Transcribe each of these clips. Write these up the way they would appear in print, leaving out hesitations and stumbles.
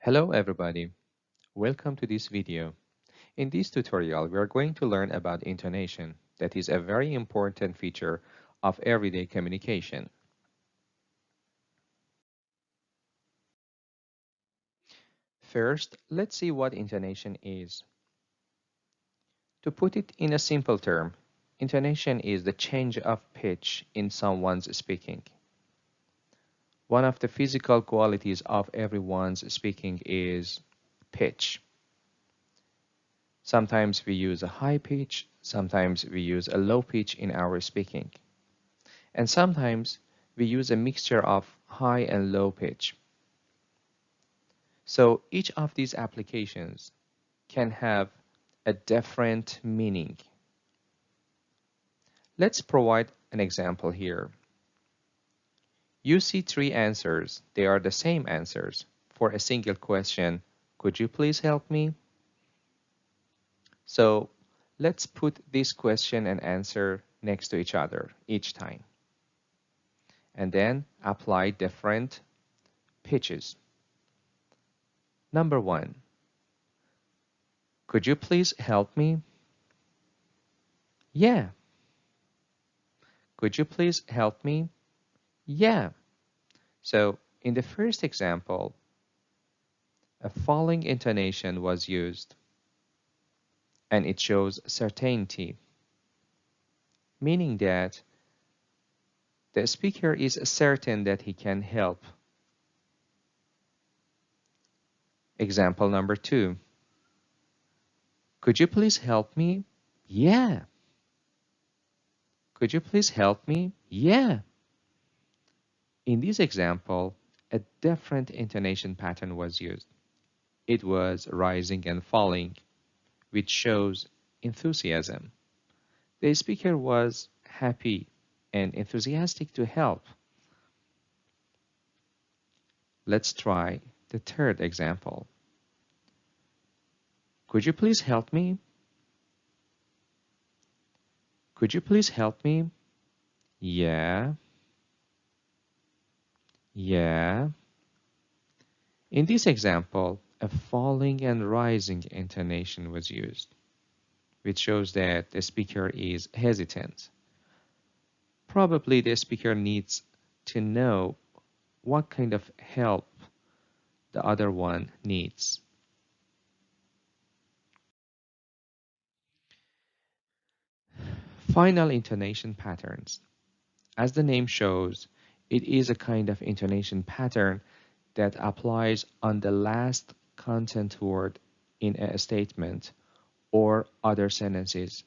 Hello everybody, welcome to this video. In this tutorial, we are going to learn about intonation, that is a very important feature of everyday communication. First, let's see what intonation is. To put it in a simple term, intonation is the change of pitch in someone's speaking. One of the physical qualities of everyone's speaking is pitch. Sometimes we use a high pitch, sometimes we use a low pitch in our speaking. And sometimes we use a mixture of high and low pitch. So each of these applications can have a different meaning. Let's provide an example here. You see three answers. They are the same answers for a single question. Could you please help me? So let's put this question and answer next to each other each time. And then apply different pitches. Number one, could you please help me? Yeah. Could you please help me? Yeah. So in the first example, a falling intonation was used, and it shows certainty, meaning that the speaker is certain that he can help. Example number two, could you please help me? Yeah. Could you please help me? Yeah. In this example, a different intonation pattern was used. It was rising and falling, which shows enthusiasm. The speaker was happy and enthusiastic to help. Let's try the third example. Could you please help me? Could you please help me? Yeah. Yeah. In this example, a falling and rising intonation was used, which shows that the speaker is hesitant. Probably the speaker needs to know what kind of help the other one needs. Final intonation patterns. As the name shows, it is a kind of intonation pattern that applies on the last content word in a statement or other sentences.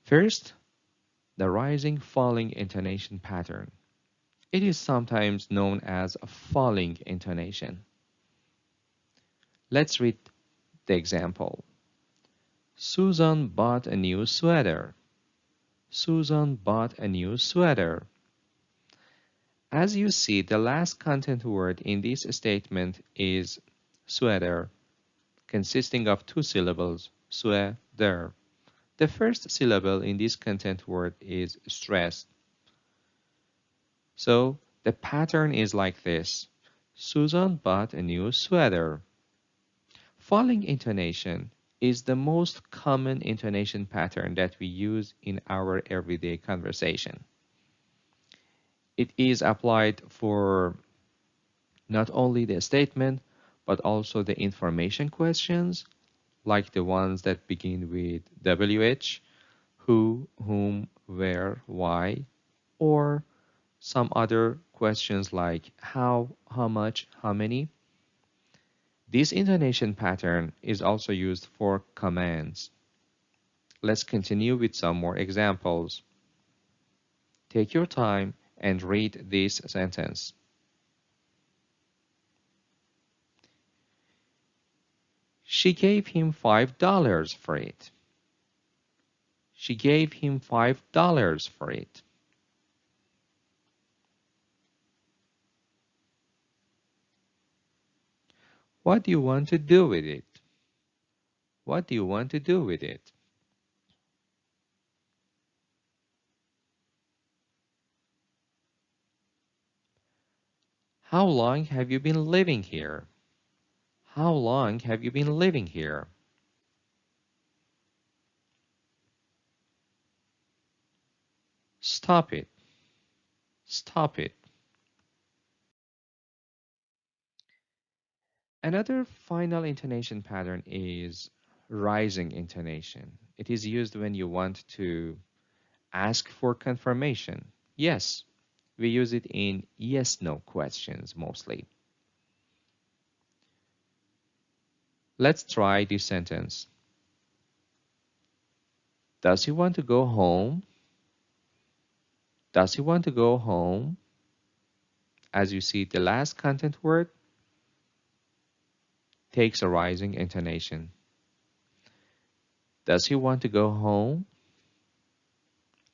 First, the rising-falling intonation pattern. It is sometimes known as a falling intonation. Let's read the example. Susan bought a new sweater. Susan bought a new sweater. As you see, the last content word in this statement is sweater, consisting of two syllables, sweater. The first syllable in this content word is stressed. So the pattern is like this. Susan bought a new sweater. Falling intonation is the most common intonation pattern that we use in our everyday conversation. It is applied for not only the statement, but also the information questions, like the ones that begin with WH, who, whom, where, why, or some other questions like how much, how many. This intonation pattern is also used for commands. Let's continue with some more examples. Take your time and read this sentence. She gave him $5 for it. She gave him $5 for it. What do you want to do with it? What do you want to do with it? How long have you been living here? How long have you been living here? Stop it. Stop it. Another final intonation pattern is rising intonation. It is used when you want to ask for confirmation. Yes, we use it in yes-no questions mostly. Let's try this sentence. Does he want to go home? Does he want to go home? As you see, the last content word takes a rising intonation. Does he want to go home?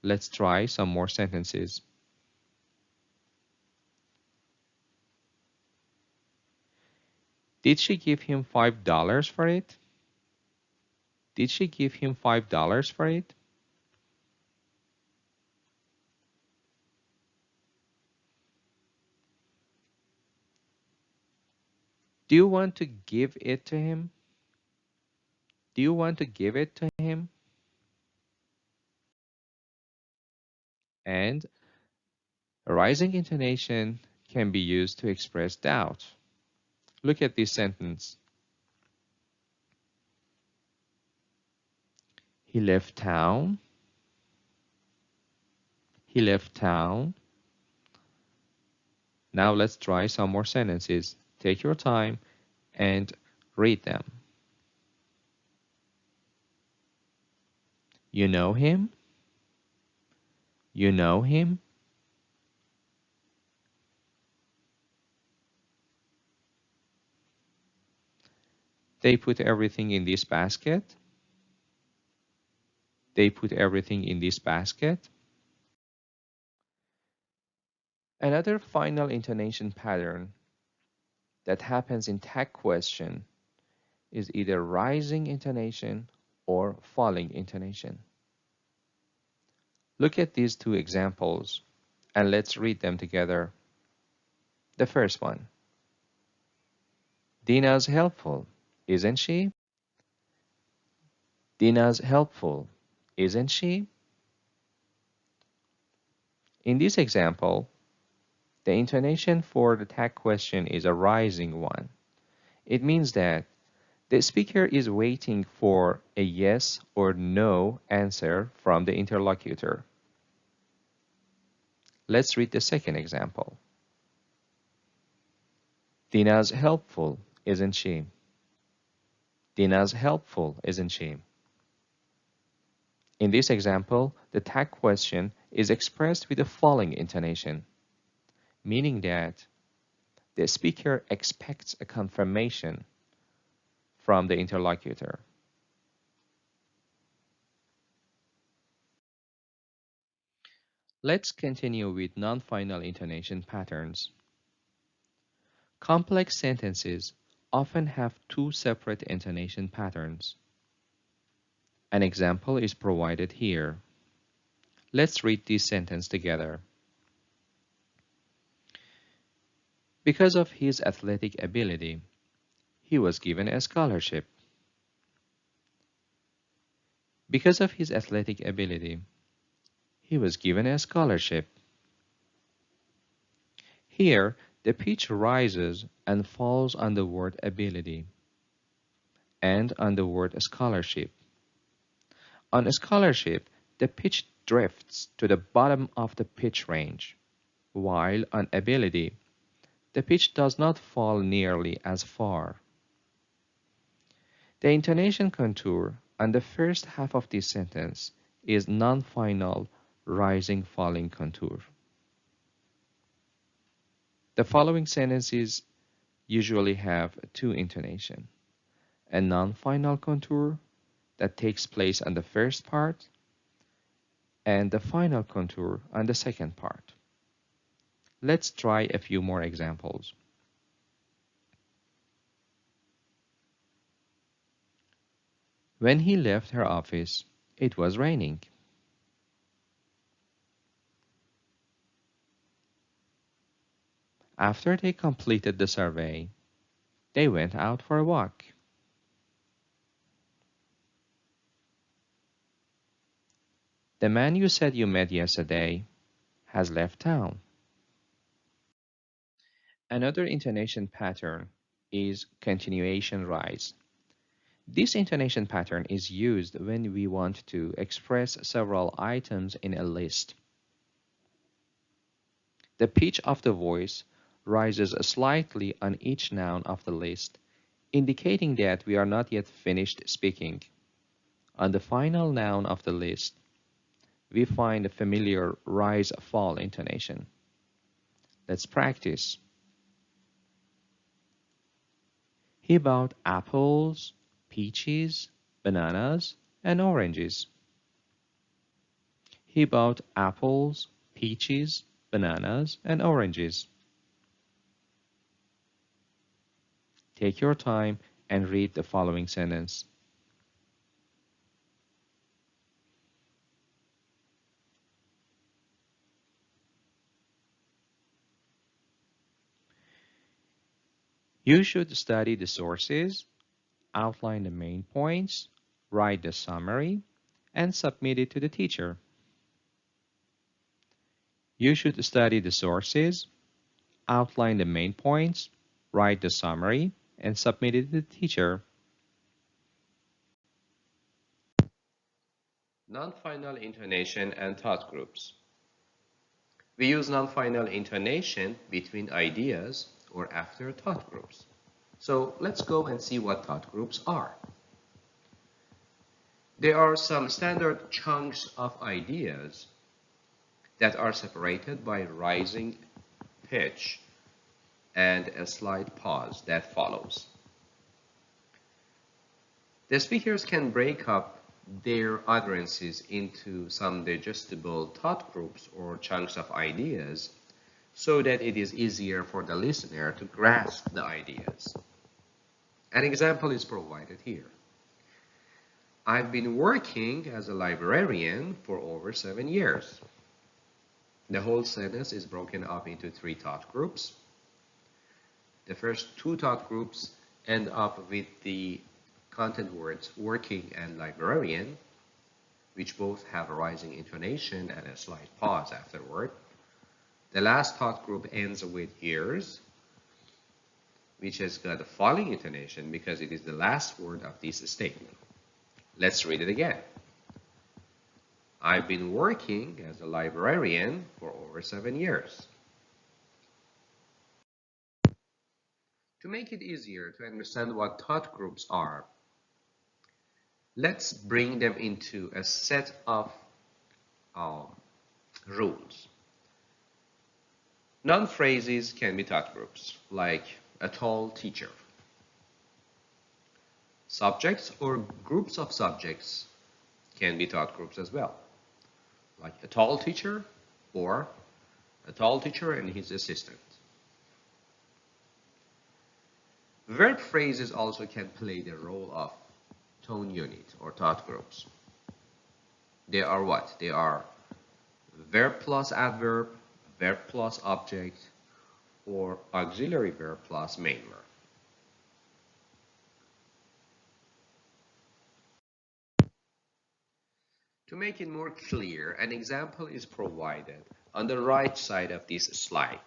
Let's try some more sentences. Did she give him $5 for it? Did she give him $5 for it? Do you want to give it to him? Do you want to give it to him? And a rising intonation can be used to express doubt. Look at this sentence. He left town. He left town. Now let's try some more sentences. Take your time and read them. You know him? You know him? They put everything in this basket. They put everything in this basket. Another final intonation pattern that happens in tag question is either rising intonation or falling intonation. Look at these two examples and let's read them together. The first one. Dina's helpful, isn't she? Dina's helpful, isn't she? In this example, the intonation for the tag question is a rising one. It means that the speaker is waiting for a yes or no answer from the interlocutor. Let's read the second example. Dina's helpful, isn't she? Dina's helpful, isn't she? In this example, the tag question is expressed with the falling intonation, meaning that the speaker expects a confirmation from the interlocutor. Let's continue with non-final intonation patterns. Complex sentences often have two separate intonation patterns. An example is provided here. Let's read this sentence together. Because of his athletic ability, he was given a scholarship. Because of his athletic ability, he was given a scholarship. Here, the pitch rises and falls on the word ability and on the word scholarship. On a scholarship, the pitch drifts to the bottom of the pitch range, while on ability, the pitch does not fall nearly as far. The intonation contour on the first half of this sentence is non-final rising-falling contour. The following sentences usually have two intonation, a non-final contour that takes place on the first part and the final contour on the second part. Let's try a few more examples. When he left her office, it was raining. After they completed the survey, they went out for a walk. The man you said you met yesterday has left town. Another intonation pattern is continuation rise. This intonation pattern is used when we want to express several items in a list. The pitch of the voice rises slightly on each noun of the list, indicating that we are not yet finished speaking. On the final noun of the list, we find a familiar rise-fall intonation. Let's practice. He bought apples, peaches, bananas, and oranges. He bought apples, peaches, bananas, and oranges. Take your time and read the following sentence. You should study the sources, outline the main points, write the summary, and submit it to the teacher. You should study the sources, outline the main points, write the summary, and submit it to the teacher. Non-final intonation and thought groups. We use non-final intonation between ideas or after thought groups. So let's go and see what thought groups are. There are some standard chunks of ideas that are separated by rising pitch and a slight pause that follows. The speakers can break up their utterances into some digestible thought groups or chunks of ideas so that it is easier for the listener to grasp the ideas. An example is provided here. I've been working as a librarian for over 7 years. The whole sentence is broken up into 3 thought groups. The first 2 thought groups end up with the content words working and librarian, which both have a rising intonation and a slight pause afterward. The last thought group ends with ears, which has got a falling intonation because it is the last word of this statement. Let's read it again. I've been working as a librarian for over 7 years. To make it easier to understand what thought groups are, let's bring them into a set of rules. Non-phrases can be thought groups, like a tall teacher. Subjects or groups of subjects can be thought groups as well, like a tall teacher or a tall teacher and his assistant. Verb phrases also can play the role of tone unit or thought groups. They are what? They are verb plus adverb, verb plus object, or auxiliary verb plus main verb. To make it more clear, an example is provided on the right side of this slide.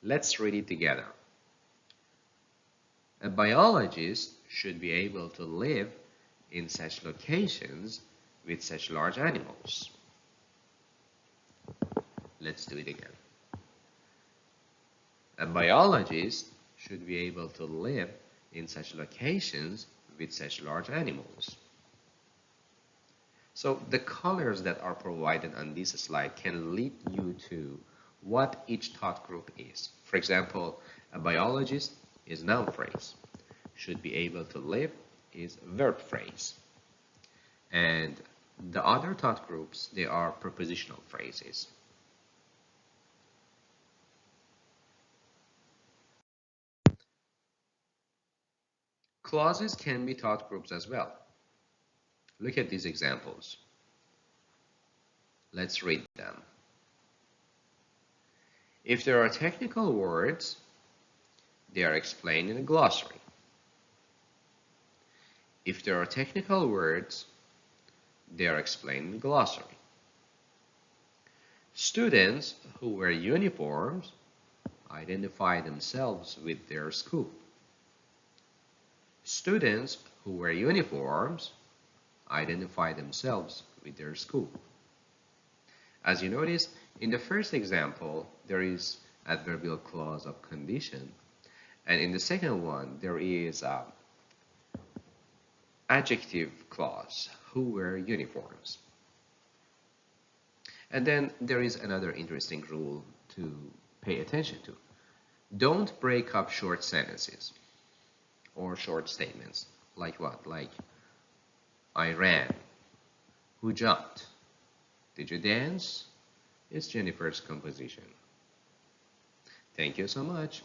Let's read it together. A biologist should be able to live in such locations with such large animals. Let's do it again. A biologist should be able to live in such locations with such large animals. So the colors that are provided on this slide can lead you to what each thought group is. For example, a biologist is noun phrase. Should be able to live is verb phrase. And the other thought groups, they are prepositional phrases. Clauses can be thought groups as well. Look at these examples. Let's read them. If there are technical words, they are explained in a glossary. If there are technical words, they are explained in a glossary. Students who wear uniforms identify themselves with their school. Students who wear uniforms identify themselves with their school. As you notice, in the first example, there is adverbial clause of condition, and in the second one, there is adjective clause, who wear uniforms. And then there is another interesting rule to pay attention to. Don't break up short sentences or short statements. Like what? Like, I ran. Who jumped? Did you dance? It's Jennifer's composition. Thank you so much.